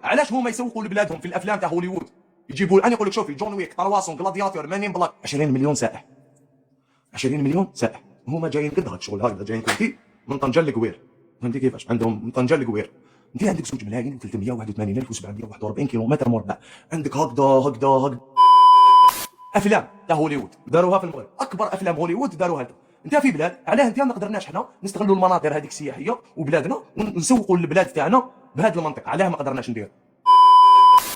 علاش هما يسوقوا لبلادهم في الافلام تاع هوليوود؟ يجيبوا انا يقول لك شوفي جون ويك، طرواسون، جلادياتور، مانين بلاك، 20 مليون سائح، 20 مليون سائح. هما جايين قد هذا الشغل هكذا، جايين كنتي من طنجه لقوير، فهمتي كيفاش؟ عندهم من طنجه لقوير. انت عندك 2 ملايين و381,741 كيلومتر مربع، عندك هكذا افلام تاع هوليوود داروها في المغرب، اكبر افلام هوليوود داروها. انت في بلاد علاه انت ما قدرناش حنا نستغلوا المناظر هذيك السياحيه وبلادنا ونسوقوا للبلاد تاعنا بهذا المنطق؟ علاه ما قدرناش ندير؟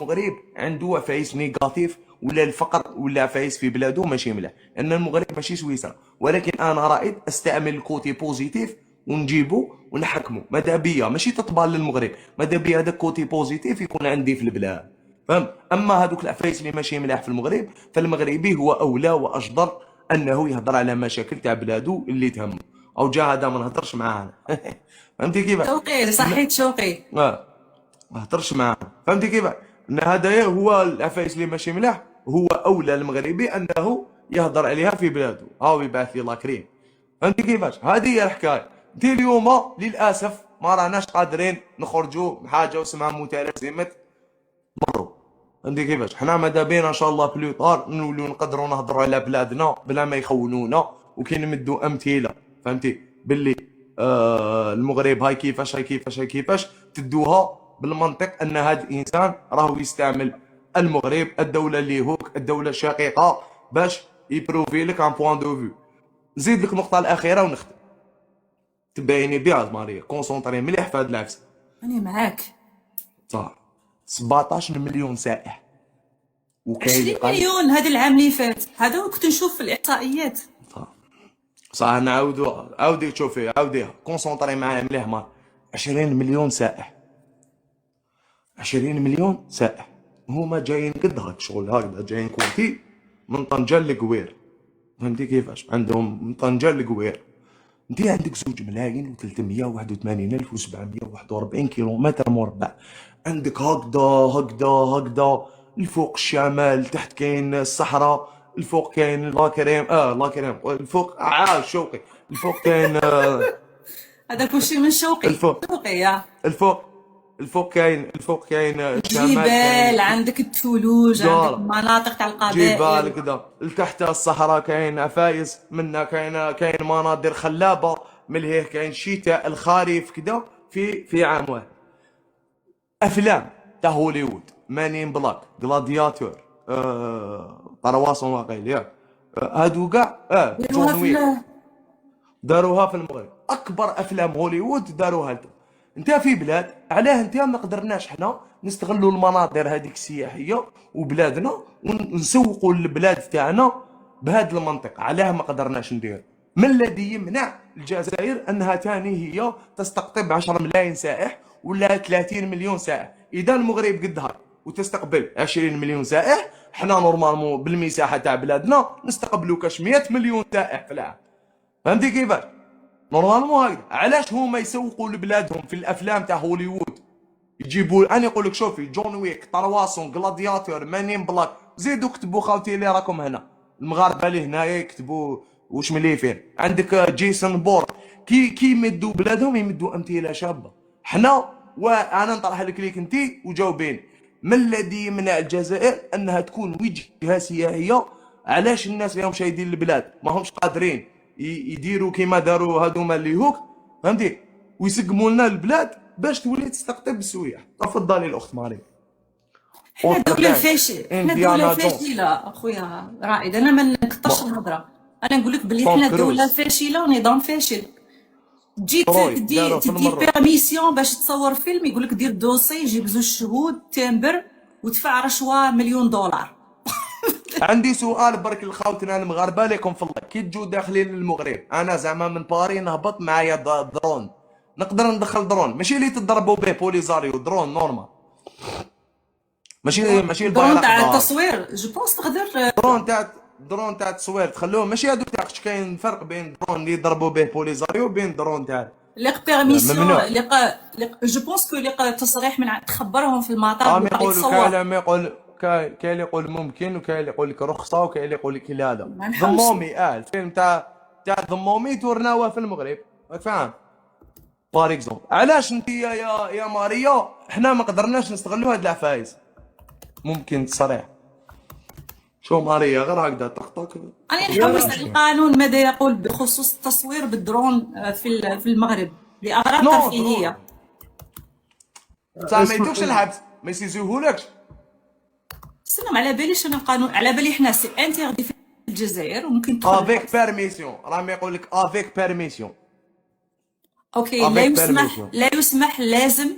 المغرب عنده فايس نيجاتيف، ولا الفقر ولا فايس في بلاده ماشي مليح، لان المغرب ماشي سويسرا، ولكن انا رائد استعمل الكوتي بوزيتيف ونجيبو ونحكمو. ماذا بيا ماشي تطبال للمغرب، ماذا بيا هذاك كوتي بوزيتيف يكون عندي في البلاد، فهم؟ اما هذوك العفايس اللي ماشي مليح في المغرب، فالمغربي هو اولى واجدر انه يهضر على مشاكل تاع بلادو اللي تهمه. او جا هذا ما نهضرش معاه فهمتي كيف؟ شوقي صحيت شوقي. ما هضرش معاه، فهمتي كيف؟ ان هذايا هو العفايس اللي ماشي ملاح، هو اولى المغربي انه يهضر عليها في بلاده، هاو يبعث لي لاكريم، فهمتي كيفاش؟ هذه هي الحكايه. انت اليوم للاسف ما راناش قادرين نخرجوا بحاجه واسمها متلازمه مرو، فهمتي كيفاش؟ حنا ماذا بينا ان شاء الله بلو طار نوليو نقدروا نهضروا على بلادنا بلا ما يخونونا، وكي نمدوا امثله، فهمتي باللي المغرب هاي كيفاش هاي كيفاش هاي كيفاش، تدوها بالمنطق ان هذا الانسان راهو يستعمل المغرب، الدوله اللي هوك الدوله الشقيقه، باش يبروفي لك ان بوان دو فيو. نزيد لك النقطه الاخيره ونختم. تبعيني بها ماريا، كونسونطري مليح في هذا العفس. أنا معاك. صح 17 مليون سائح، وكاين 20 مليون هذا العام اللي فات، هذا كنت نشوف في الإحصائيات. صح عاودي تشوفي، عاوديها كونسونطري معايا مليح مار. 20 مليون سائح، 20 مليون سائح، هما جايين قد هاك الشغل هكذا، جايين كويتي من طنجة لقوير، فهمتي كيفاش؟ عندهم من طنجة لقوير. انت عندك 2 ملايين و381,741 كيلومتر مربع، عندك هكذا الفوق الشمال، تحت كاين الصحراء، الفوق كاين لاكريم الفوق شوقي، الفوق كاين هذا كلشي من شوقي. شوقي يا الفوق كاين الشمال، جبال، عندك الثلوج، عندك مناطق تاع القبائل، جبال كذا، لتحت الصحراء كاين عفايس، منا كاين مناظر خلابه، من لهيه كاين الشتاء الخريف كذا في عام واحد. افلام تاع هوليوود، مانين بلاك، جلادياتور، طرواسون واقيل ياك، هادو كاع جون ويك داروها في المغرب. اكبر افلام هوليوود داروها لتم. انت في بلاد علاه انت ما قدرناش حنا نستغلوا المناظر هذيك السياحيه وبلادنا ونسوقوا البلاد تاعنا بهذا المنطق؟ علاه ما قدرناش ندير؟ ما الذي يمنع الجزائر انها ثاني هي تستقطب 10 ملايين سائح ولا 30 مليون سائح؟ اذا المغرب قدها وتستقبل 20 مليون سائح، حنا نورمالمون بالمساحه تاع بلادنا نستقبلوا كاش 100 مليون سائح في العام، فهمتي كيفاش؟ نورمالمون هكذا. علاش هما يسوقوا لبلادهم في الافلام تاع هوليوود؟ يجيبوا انا يقول لك شوفي جون ويك، طرواسون، جلادياتور، مانين بلاك، زيدوا كتبوا خاوتي اللي راكم هنا المغاربه اللي هنايا يكتبوا واش مليفين. عندك جيسون بور، كي يمدوا بلادهم يمدوا امثله شابه. حنا وانا نطرح لك ليك انت وجاوبيني، ما الذي يمنع الجزائر انها تكون وجهه سياحيه؟ علاش الناس اليوم شايدين البلاد ما همش قادرين يديروا كيما داروا هذوما اللي هوك، فهمتي؟ ويسقموا لنا البلاد باش تولي تستقطب السياح. تفضلي الاخت ماري. حنا دولة فاشلة، حنا دولة فاشلة اخويا رائد، انا ما نكثرش الهضرة، انا نقول لك بلي حنا دولة فاشلة ونظام فاشل. تجي تدي بيرميسيون باش تصور فيلم، يقول لك دير دوسي، جيب 2 شهود، تمبر، ودفع رشوة $1,000,000. عندي سؤال برك لخاوتنا المغاربه ليكم في الله، كي تجوا داخلين للمغرب، انا زعما من باري نهبط معايا درون، نقدر ندخل درون ماشي اللي تضربوا به بوليزاريو، درون نورمال، ماشي درون تاع التصوير، جو بونس تقدر درون تاع التصوير تخلوه، ماشي هذوك تاع كاين فرق بين درون اللي يضربوا به بوليزاريو وبين درون تاع ليق بيرميسيون جو بونس كو ليق تصريح من تخبرهم في المطار يقولوا كاين اللي يقول ممكن، وكاين اللي يقول لك رخصه، وكاين اللي يقول لك لا هذا ضمومي. الفيلم تاع ضمومي تورناوه في المغرب، راك فاهم؟ بار اكزومبل. علاش انت يا ماريا حنا ما قدرناش نستغلوا هاد العفايس؟ ممكن تصريح. شو ماريا غير هكذا طق. أنا نحوس على القانون ماذا يقول بخصوص التصوير بالدرون في المغرب لأغراض نو ترفيهية. بصح ما يدوكش الحبس، ما يسيزوهولكش. سلام، على باليش انا القانون، على بالي حنا سي انتيغدي في الجزائر وممكن تدخل افيك بيرميسيون، راهم يقول لك افيك بيرميسيون. اوكي. لا يسمح لازم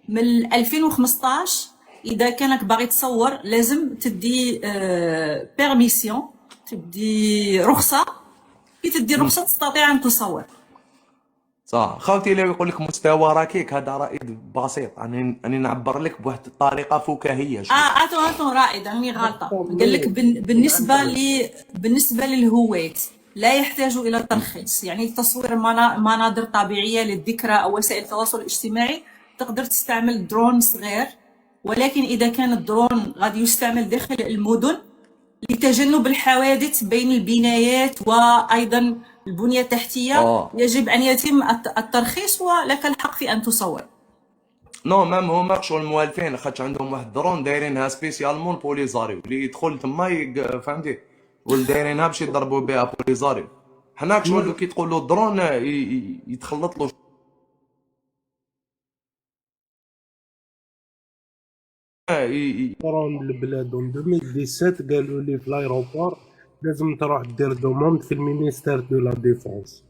من 2015 اذا كانك باغي تصور لازم تدي بيرميسيون، تدي رخصه. كي تدي رخصه تستطيع ان تصور. صح خاوتي، لو يقول لك مستوى ركيك هذا رائد بسيط، اني نعبر لك بواحد الطريقه فكاهيه شويه. اتو رائد، راني غالطه. قال لك بالنسبه للهويت لا يحتاج الى ترخيص، يعني تصوير مناظر طبيعيه للذكرى او وسائل التواصل الاجتماعي تقدر تستعمل درون صغير، ولكن اذا كان الدرون غادي يستعمل داخل المدن لتجنب الحوادث بين البنايات وايضا البنيه التحتيه يجب ان يتم الترخيص ولك الحق في ان تصور. نو مام هما شغل الموالفين خاطش عندهم واحد درون دايرينها سبيسيالمون بوليزاريو اللي يدخل تما فهمتي، دايرينها باش يضربوا بها بوليزاريو. حناك شغل كي تقول له الدرون يتخلط له درون البلاد 2017 قالوا لي في الايروبور لازم تروح دير دوموند في المينيستير دو لا ديفونس،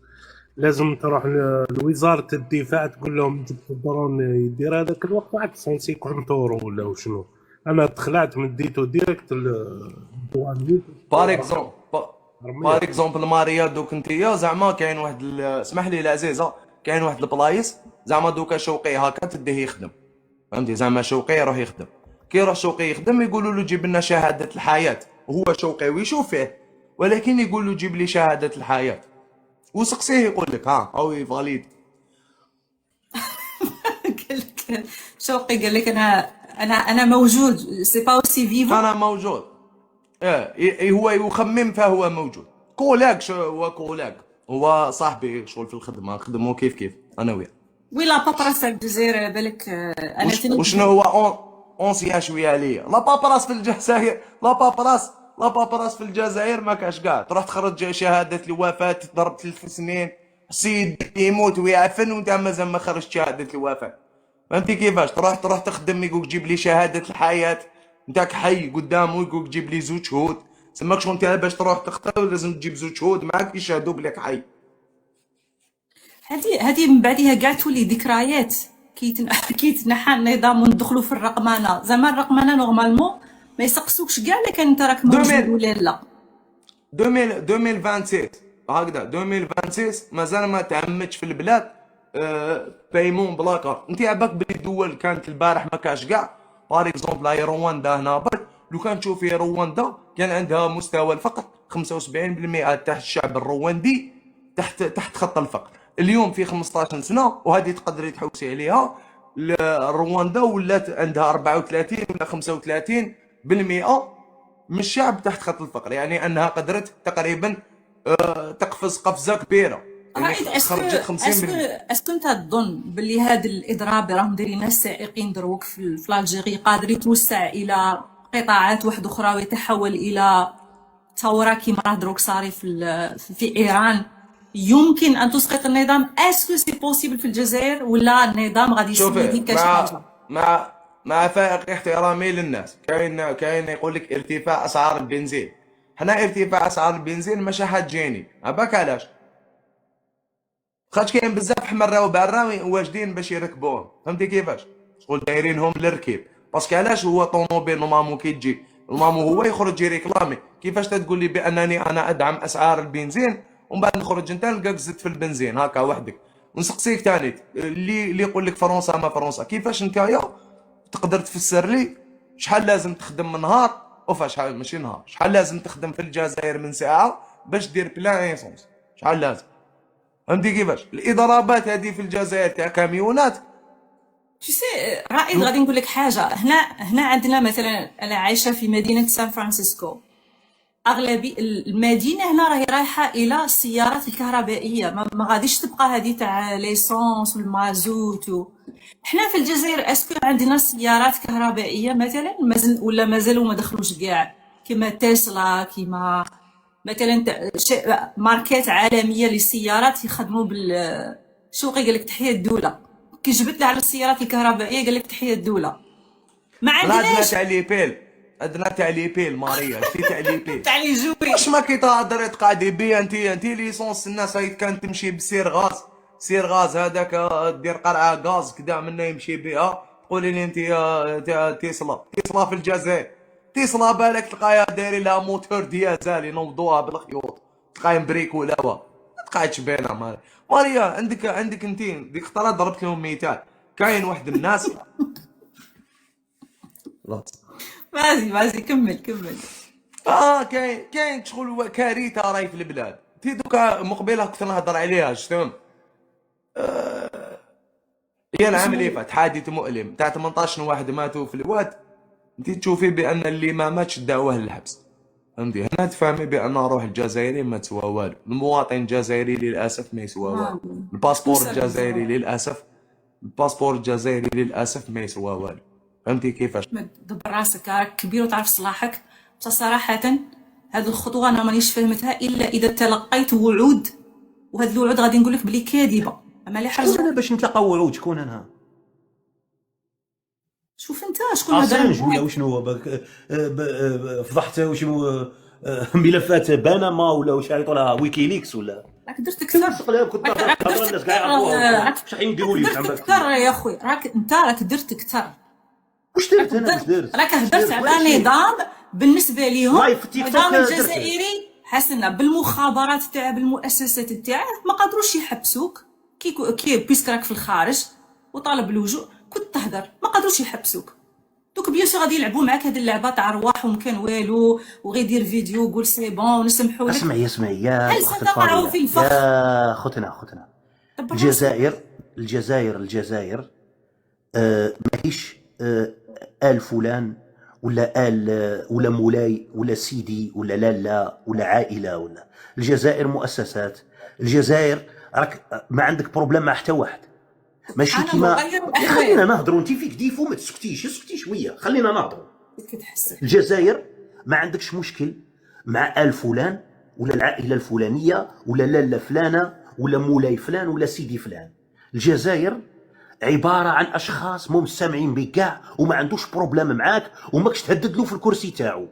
لازم تروح لوزاره الدفاع تقول لهم جبت الدرون يدير هذاك الوقت واحد 150 اورو ولا وشنو. انا تخلعت من ديتو ديريكت الدوان. بار اكزومبل ماريا دوك انتيا زعما كاين واحد اسمح لي العزيزه، كاين واحد البلايص زعما دوكا شوقي هكا تديه يخدم، فهمتي زعما شوقي يروح يخدم. كي يروح شوقي يخدم يقولوا له جيب لنا شهاده الحياه، هو شوقي ويشوف فيه، ولكن يقول له جيب لي شهاده الحياه وسقسيه يقول لك ها او فاليد. قال لك شوقي، قال لك انا موجود، سي با اوسي فيفو، انا موجود. هو يخمم فهو موجود. كولاك هو كولاك، هو صاحبي شغل في الخدمه، نخدمو كيف انا وياه. وي لا بابراس الجزائر بالك انا وشنو هو اونسيان شويه عليا لا بابراس في الجزائر، لا بابراس في الجزائر ما كاش كاع. تروح تخرج شهاده الوفاه تضرب 3 سنين، السيد يموت ويعفن وانت مازال ما خرجت شهاده الوفاه. فهمتي كيفاش؟ تروح تخدم يقولك جيب لي شهاده الحياه، نتاك حي قدامه يقولك جيب لي 2 شهود. سماك شغل انت باش تروح تختار لازم تجيب 2 شهود معاك يشهدوا بلك حي. هذه من بعدها كاع تولي ذكريات. كي تنحى النظام وندخلوا في الرقمنه، زعما الرقمنه نورمالمون ما يسقسوكش كاع الا كان انت راك موجود ولا لا. 2026 هكذا 2026 مازال ما تعمدش في البلاد بايمون بلاكار. انت عباك بلي دول كانت البارح ما كاش كاع. بار اكزومبل هاي رواندا هنا برك، لو كان تشوفي رواندا كان عندها مستوى الفقر 75% تاع الشعب الرواندي تحت خط الفقر. اليوم في 15 سنه وهذه تقدري تحوسي عليها، رواندا ولات عندها 34 ولا 35% من الشعب تحت خط الفقر، يعني انها قدرت تقريبا تقفز قفزه كبيره، يعني خرجت 50%. اسكو انت تظن باللي هذا الاضراب راهم دايرين السائقين دروك في الجزائر قادر يتوسع الى قطاعات واحده اخرى ويتحول الى ثوره كيما راه دروك صاري في ايران؟ يمكن ان تسقط النظام. اسكو سي بوسيبل في الجزائر ولا النظام غادي يسمي كاش حاجه؟ مع فائق احترامي للناس، كاين يقول لك ارتفاع اسعار البنزين. حنا ارتفاع اسعار البنزين ماشي حاجيني، عباك علاش؟ خاطش كاين بزاف حمراء وبعراء واجدين باش يركبوهم، فهمتي كيفاش؟ شغل دايرينهم للركيب، باسكو علاش هو طوموبيل نورمالمون كي تجي نورمالمون هو يخرج يريكلامي. كيفاش تقول لي بانني انا ادعم اسعار البنزين ومن بعد نخرج انت نلقاك زدت في البنزين هكا وحدك؟ ونسقسيك ثاني اللي يقول لك فرنسا ما فرنسا، كيفاش نتايا تقدر تفسر لي شحال لازم تخدم من نهار شحال ماشي نهار، شحال لازم تخدم في الجزائر من ساعه باش دير بلان ايسونس؟ شحال لازم؟ فهمتي كيفاش؟ الاضرابات هذه في الجزائر تاع كاميونات. رائد غادي نقول لك حاجه. هنا عندنا مثلا، انا عايشه في مدينه سان فرانسيسكو، اغلبيه المدينه هنا راهي رايحه الى السيارات الكهربائيه، ما غاديش تبقى هذه تاع ليسونس والمازوت حنا في الجزائر اسكو عندنا سيارات كهربائيه مثلا ولا مازالوا ما دخلوش كاع، كيما تسلا، كيما مثلا ماركات عالميه للسيارات يخدموا شو قال لك تحيه الدوله، كي جبت له على السيارات الكهربائيه قال لك تحيه الدوله. ما عندناش تاع ليبيل، عندنا تاع ليبيل ماريا، في تاع ليبيل تاع لي جوي. واش ما كيتهضر تقعدي بيا انت ليسونس الناس هاي كانت تمشي بسير غاز، سير غاز هذاك دير قرعه غاز كدا منه يمشي بها، تقولي لي انت تسلا في الجزائر، تسلا بالك تلقاها دايرين لها موتور ديازال ينوضوها بالخيوط، تلقاها مبريكو لوا، ما تقعدش بينا ماريا. عندك انت ديك الخطره ضربت لهم مثال، كاين واحد الناس ماشي كمل. كاين شغل كارثه راهي في البلاد. تي دوكا مقبله كنت نهضر عليها شتم هي العام اللي فات حادث مؤلم تاع 18 واحد ماتوا في الواد. انت تشوفي بان اللي ما ماتش داوه للحبس، فهمتي؟ هنا تفهمي بان روح الجزائري ما تسوى والو، المواطن الجزائري للاسف ما يسوى والو، الباسبور الجزائري للاسف، ما يسوى والو، فهمتي كيفاش؟ دبر راسك، راك كبير وتعرف صلاحك. بصح صراحة هذه الخطوة أنا مانيش فهمتها إلا إذا تلقيت وعود، وهذه الوعود غادي نقول لك بلي كاذبة. أما اللي شكون انا باش نتلاقاو وعود؟ شكون انا؟ شوف أنت شكون هذا اسانج ولا وشنو فضحت وشنو ملفات بنما ولا واش يعيطوا لها ويكيليكس ولا راك درت كثر، كنت نهضر الناس كاع يعرفوها واش يديروا لي درت كثر يا خويا، راك درت كثر. واش درت انا؟ واش درت؟ راك هدرت على نظام بالنسبه ليهم لايف تيك توك النظام الجزائري حسنا بالمخابرات تاع بالمؤسسات تاعه ما قادروش يحبسوك كي بيسك راك في الخارج وطالب اللجوء كنت تهدر، ما قادروش يحبسوك. دوك بيان سور غادي يلعبوا معاك هذه اللعبه تاع ارواحهم كان والو وغيدير فيديو ويقول سي بون ونسمحوا لك. اسمعي يا هل ستقع في الفخ يا خوتنا الجزائر ماهيش آل فلان ولا ولا مولاي ولا سيدي ولا لالا ولا عائله، ولا الجزائر مؤسسات. الجزائر راك ما عندك بروبليم مع حتى واحد، ماشي كيما خلينا نهضروا. انت فيك ديفو ما تسكتيش، اسكتي شويه خلينا نهضروا. الجزائر ما عندكش مشكل مع آل فلان ولا العائله الفلانيه ولا لالا فلانه ولا مولاي فلان ولا سيدي فلان. الجزائر عباره عن اشخاص مستمعين بك كاع وما عندوش بروبليم معاك وماكش تهدد له في الكرسي تاعو.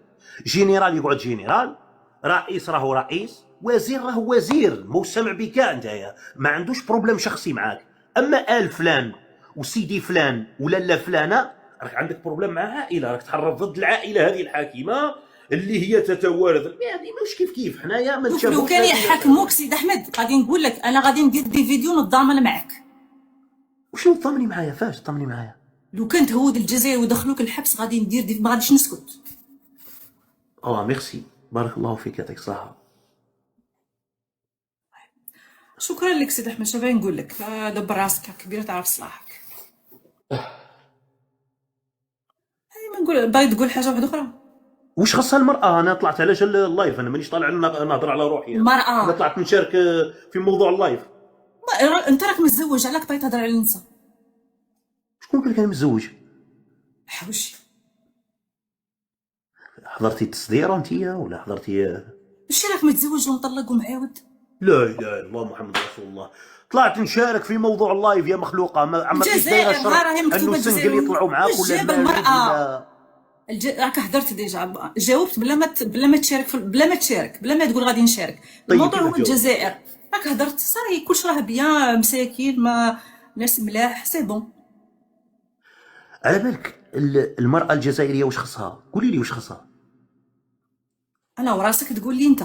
جينيرال يقعد جينيرال، رئيس راهو رئيس، وزير راهو وزير، مستمع بك كاع نتايا ما عندوش بروبليم شخصي معاك. اما آل فلان وسيدي فلان ولالا فلانه راك عندك بروبليم مع عائله، راك تحرض ضد العائله هذه الحاكمه اللي هي تتوارث. هذه مش كيف حنايا ما نتشافوش. لو كان يحكموك سيد احمد غادي نقول لك انا غادي ندير دي فيديو نتضامن معاك. وشنو تضمني معايا؟ فاش تضمني معايا؟ لو كان تهود الجزائر ودخلوك الحبس غادي ندير ما غاديش نسكت. ميرسي، بارك الله فيك، يعطيك الصحه. شكرا لك سيد احمد. شنو نقول لك؟ دبر راسك كبير تعرف صلاحك. ما نقول باغي تقول حاجه واحده اخرى. واش خاصها المراه؟ انا طلعت علاش اللايف؟ انا مانيش طالع نهضر على روحي. المراه انا طلعت نشارك في موضوع اللايف. انت راك متزوج، علاك باغي تهضر على النساء؟ شكون قال لك انا متزوج؟ حوشي حضرتي التصديره انتيا ولا حضرتي؟ واش راك متزوج ومطلق ومعاود؟ لا اله الا الله محمد رسول الله. طلعت نشارك في موضوع اللايف يا مخلوقه. ما عمرك دايره الشرط انه السنجل يطلعوا معاك ولا المراه راك هدرت ديجا، جاوبت بلا ما تشارك بلا ما تقول غادي نشارك. طيب الموضوع هو الجزائر، راك هدرت صافي كلشي راه بيان، مساكين ما ناس ملاح سي بون. على بالك المراه الجزائريه واش خصها؟ قولي لي واش خصها. انا وراسك تقول لي انت.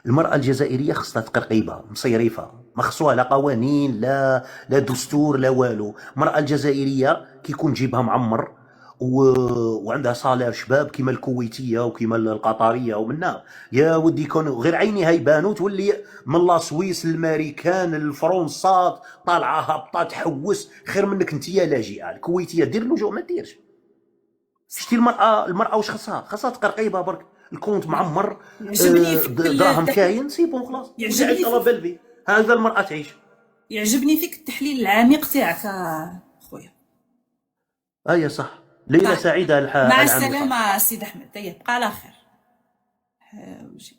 المراه الجزائريه خصها تقرقيبه مصيرفه، ما خصوها لا قوانين لا دستور لا والو. المراه الجزائريه كيكون جيبها معمر وعندها صالير شباب كيما الكويتيه وكيما القطريه ومنا، يا ودي يكونوا غير عينيها يبانوا تولي من لا سويس للماريكان الفرنسات طالعه هابطه تحوس خير منك انت يا لاجئه. الكويتيه دير اللجوء ما ديرش. شتي المراه واش خصها؟ خصها تقرقيبه برك. الكونت معمر، يعجبني فيك دراهم كاين، سي بون خلاص، يعجبني تعيش على بلبي، هذا المرأة تعيش. يعجبني فيك التحليل العميق تاعك خويا. اي صح. ليلة سعيدة مع العام. السلامة سيد أحمد، طيب بقى على خير. وجهك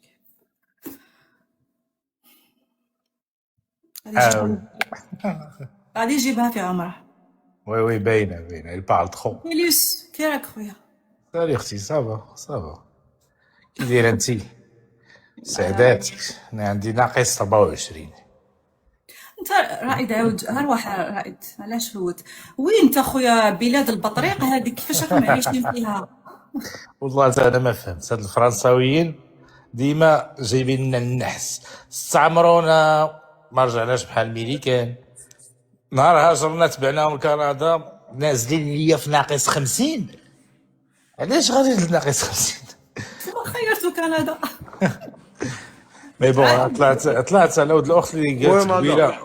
غادي يجيبها في عمره. وي وي باينه باينه، il parle trop. إليوس كي راك خويا؟ سالي اختي، صافا صافا. كي دايره انتي؟ سعداتك. انا عندي ناقص 24. انت رائد عاود ارواح رائد، علاش فوت؟ وين انت خويا؟ بلاد البطريق هذيك كيفاش راكم عايشين فيها؟ والله انا ما فهمت، هاد الفرنساويين ديما جايبين لنا النحس، استعمرونا ما رجعناش بحال الميريكان. نهار هاجرنا تبعناهم لكندا نازلين ليا في ناقص 50. علاش غادي لناقص 50؟ ثم خيرتو كندا. مي بون طلعت على ود الاخت اللي قالت قبيله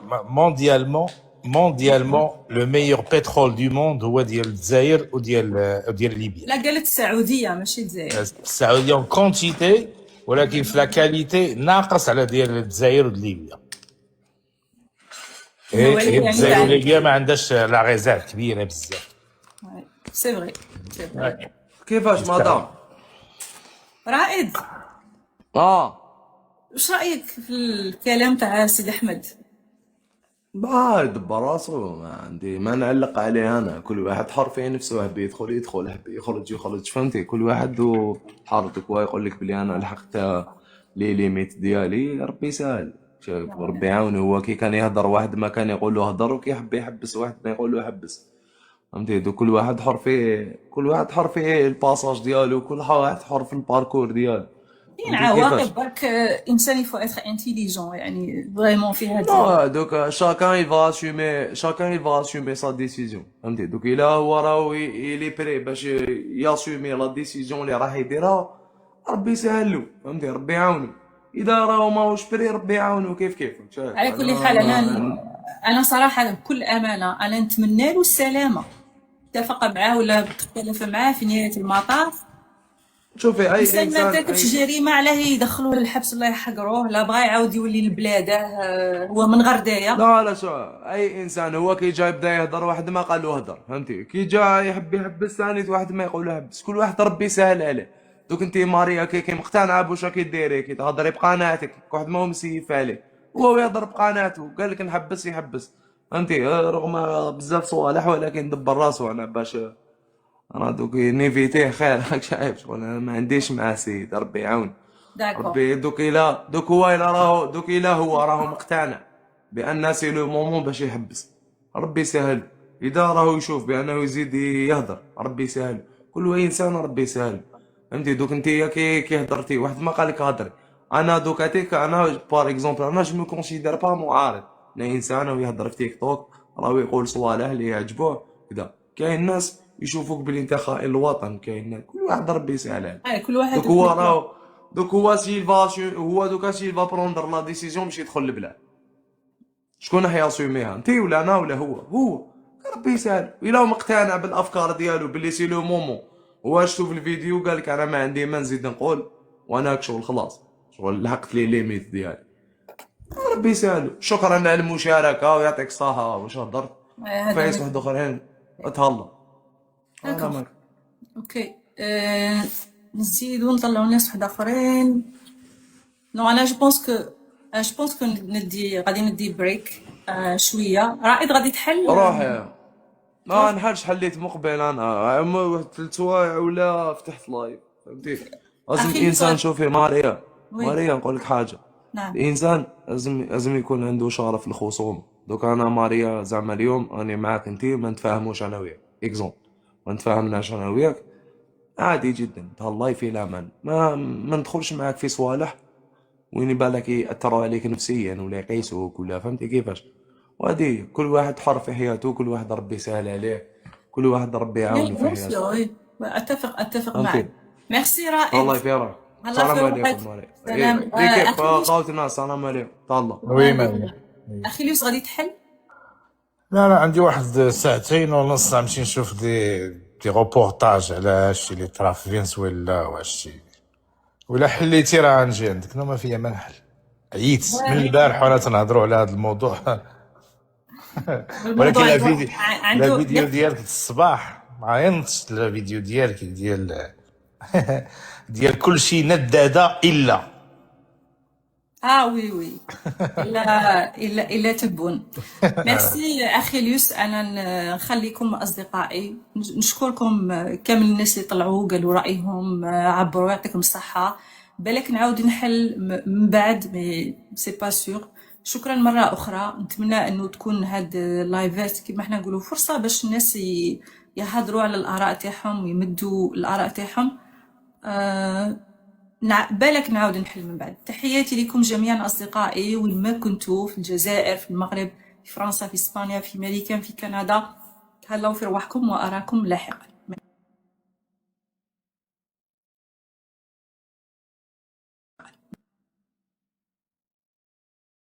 مونديالمون لو ميور بترول دو موند هو ديال الجزائر وديال ليبيا. لا قالت السعوديه ماشي الجزائر. السعوديه كونتيتي، ولكن في لا كاليتي ناقص على ديال الجزائر وليبيا. الجزائر وليبيا ما عندهاش لا غيزات كبيره بزاف. سي فري سي فري. كيفاش مدام رائد، واش رايك في الكلام تاع سيد احمد؟ دبر راسو، ما عندي ما نعلق عليه انا. كل واحد حر في نفسه، حب يدخل يدخل، حب يخرج فهمتي. كل واحد حر. هو يقول لك بلي انا لحقت لي ليميت ديالي، ربي يسهل. شوف ربي يعاونه. هو كي كان يهضر واحد ما كان يقول له هضر، وكي يحب يحبس واحد ما يقول له حبس، فهمتي. كل واحد حر في الباساج ديالو، كل واحد حر في الباركور ديالو. كاين عواقب برك انسان يفو اتر انتيليجون يعني فريمون في هذا. دوك شاكان يفا اسومي سا ديسيزيون، فهمتي. دوك الا هو راهو يلي بري باش ياسومي لا ديسيزيون اللي راح يديرها، ربي يسهل له، فهمتي. ربي يعاونو. اذا راهو ماهوش بري، ربي يعاونو كيف. على كل حال انا صراحه بكل امانه انا نتمنى له السلامه. اتفق معاه ولا تختلف معاه في نهايه المطاف، شوفي اي انسان ما تركبش جريمه علاه يدخلوه للحبس الله يحقروه، لا بغى يعاود يولي لبلاده. هو من غردايه. لا شو اي انسان هو كي جا يبدا يهضر، واحد ما قال له هضر، فهمتي. كي جا يحب يحبس ثاني واحد ما يقول له حبس. كل واحد ربي يسهل عليه. دوك انت ماريا كي مقتنعه بواش راكي ديري، كي تهضري بقناعتك، واحد ما هو مسيف عليه، هو يهضر بقناعته، قال لك نحبس يحبس، فهمتي. رغم بزاف صوالح، ولكن دبر راسو. انا باش انا دوك نيفيتيه خير. راك شايف شغل انا ما عنديش معاه سيد، ربي يعاون. ربي دوك الا هو راه مقتنع بان سي لو مومون باش يحبس، ربي يسهل. اذا راهو يشوف بانه يزيد يهضر، ربي يسهل. كل انسان ربي يسهل، فهمتي. دوك انت كي هضرتي، واحد ما قالك هضري. انا دوكاتيك انا بار اكزومبل، انا جو مو كونسيدير با معارض. انا انسان ويهضر في تيك توك، راهو يقول صوالح اللي يعجبوه كذا. كاين ناس يشوفوك بلي انت خائن الوطن، كاين كل واحد ربي يسهل عليه. كل واحد دوك هو راهو هو سيلفا بروندر لا ديسيزيون باش يدخل للبلاد. شكون راح ياسوميها، انت ولا انا ولا هو ربي يسهل. الا هو مقتنع بالافكار ديالو بلي سي لو مومون. هو شفتو في الفيديو قال لك انا ما عندي ما نزيد نقول، وانا شغل خلاص، شغل لحقت لي ليميت ديالي، ربي يسهل. شكرا على المشاركه ويعطيك الصحه. واش هضرت فايس واحد اخرين تهلا. اوكي نزيدو نطلعو ناس واحد اخرين. نو انا جو بونس كو غادي ندي بريك شويه. رائد غادي تحل روحي ما نحلش. حليت مقبل انا 3 سوايع ولا فتحت لايف، فهمتي. لازم الانسان شوفي ماريا نقول لك حاجه. نعم. الانسان لازم يكون عنده شرف الخصوم. دوك انا ماريا زعما اليوم راني معاك انت، ما نتفاهموش انا وياك اكزومبل، ما نتفاهمناش انا وياك، عادي جدا تهلاي في الامان. ما ندخلش معاك في صوالح وين يبالك ياثروا عليك نفسيا ولا يقيسوك ولا، فهمتي كيفاش. وهذه كل واحد حر في حياته، كل واحد ربي يسهل عليه، كل واحد ربي يعاونه في حياته. اتفق معك. ميرسي رائد. الله يفيرك. السلام عليكم. سلام. كيف قاوتنا. السلام عليكم. تهلا. وي ما اخي ليوس غادي تحل؟ لا عندي واحد ساعتين ونص نمشي نشوف دي روبورتاج على هادشي اللي طرا في فنزويلا وهادشي. ولا حليتي راه غنجي عندك، ما فيها ما نحل. عييت من البارح وانا تنهضروا على هذا الموضوع. ولكن الموضوع لا عنده فيديو ديالك الصباح ما عينتش، لا فيديو ديالك ديال ديال كل شيء نداده الا وي الا تبون. ميرسي اخي ليوس، انا نخليكم اصدقائي، نشكركم كامل الناس اللي طلعوا قالوا رايهم، عبروا، يعطيكم الصحه. بالك نعاود نحل من بعد، مي سي با سور. شكرا مره اخرى، نتمنى انه تكون هاد اللايفات كما حنا نقولوا فرصه باش الناس يهضروا على الاراء تاعهم ويمدوا الاراء تاعهم. بالك نعاود نحل من بعد. تحياتي لكم جميعا أصدقائي وين ما كنتوا، في الجزائر، في المغرب، في فرنسا، في إسبانيا، في أمريكا، في كندا. تهلاو في رواحكم وأراكم لاحقا.